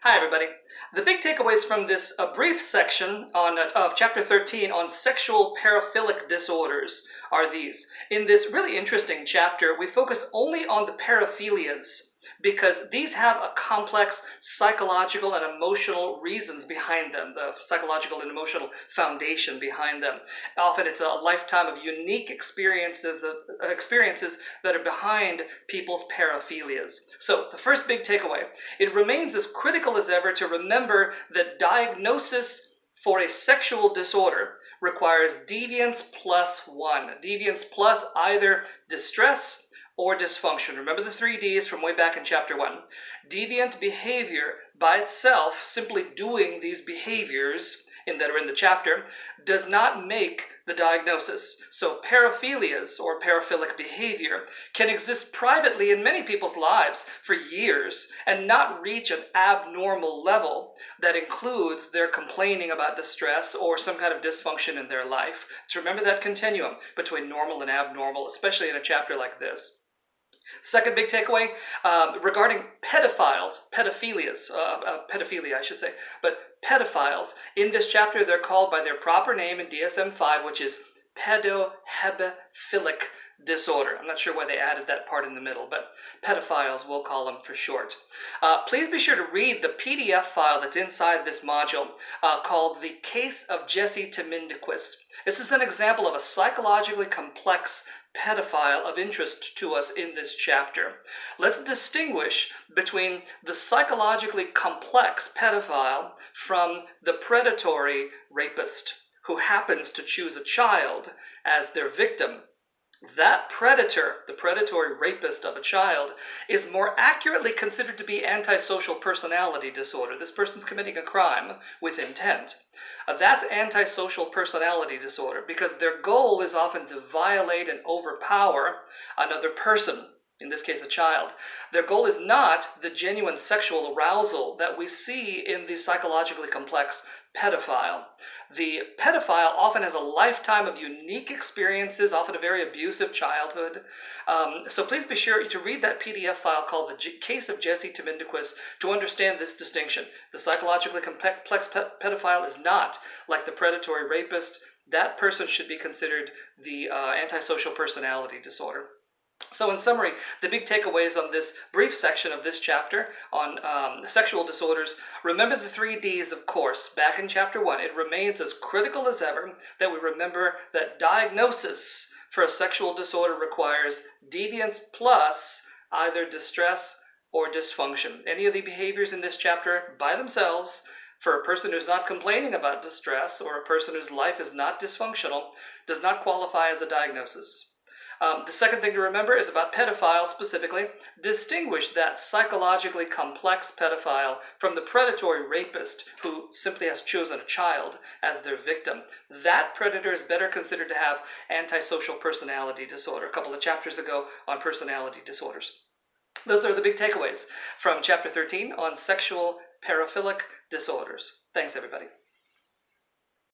Hi, everybody. The big takeaways from this brief section of Chapter 13 on sexual paraphilic disorders are these. In this really interesting chapter, we focus only on the paraphilias because these have a complex psychological and emotional reasons behind them, the psychological and emotional foundation behind them. Often it's a lifetime of unique experiences that are behind people's paraphilias. So the first big takeaway, it remains as critical as ever to remember that diagnosis for a sexual disorder requires deviance plus one. Deviance plus either distress or dysfunction. Remember the 3 Ds from way back in chapter 1. Deviant behavior by itself, simply doing these behaviors that are in the chapter, does not make the diagnosis. So paraphilias, or paraphilic behavior, can exist privately in many people's lives for years and not reach an abnormal level that includes their complaining about distress or some kind of dysfunction in their life. So remember that continuum between normal and abnormal, especially in a chapter like this. Second big takeaway regarding pedophiles, pedophilia I should say, but pedophiles. In this chapter, they're called by their proper name in DSM-5, which is pedohebephilic disorder. I'm not sure why they added that part in the middle, but pedophiles we'll call them for short. Please be sure to read the PDF file that's inside this module called The Case of Jesse Timindquist. This is an example of a psychologically complex pedophile of interest to us in this chapter. Let's distinguish between the psychologically complex pedophile from the predatory rapist who happens to choose a child as their victim. That predator, the predatory rapist of a child, is more accurately considered to be antisocial personality disorder. This person's committing a crime with intent. That's antisocial personality disorder because their goal is often to violate and overpower another person, in this case a child. Their goal is not the genuine sexual arousal that we see in the psychologically complex pedophile. The pedophile often has a lifetime of unique experiences, often a very abusive childhood. So please be sure to read that PDF file called The Case of Jesse Timindquist to understand this distinction. The psychologically complex pedophile is not like the predatory rapist. That person should be considered the antisocial personality disorder. So in summary, the big takeaways on this brief section of this chapter on sexual disorders, remember the 3 Ds, of course, back in chapter 1. It remains as critical as ever that we remember that diagnosis for a sexual disorder requires deviance plus either distress or dysfunction. Any of the behaviors in this chapter by themselves, for a person who's not complaining about distress or a person whose life is not dysfunctional, does not qualify as a diagnosis. The second thing to remember is about pedophiles specifically. Distinguish that psychologically complex pedophile from the predatory rapist who simply has chosen a child as their victim. That predator is better considered to have antisocial personality disorder, a couple of chapters ago on personality disorders. Those are the big takeaways from chapter 13 on sexual paraphilic disorders. Thanks, everybody.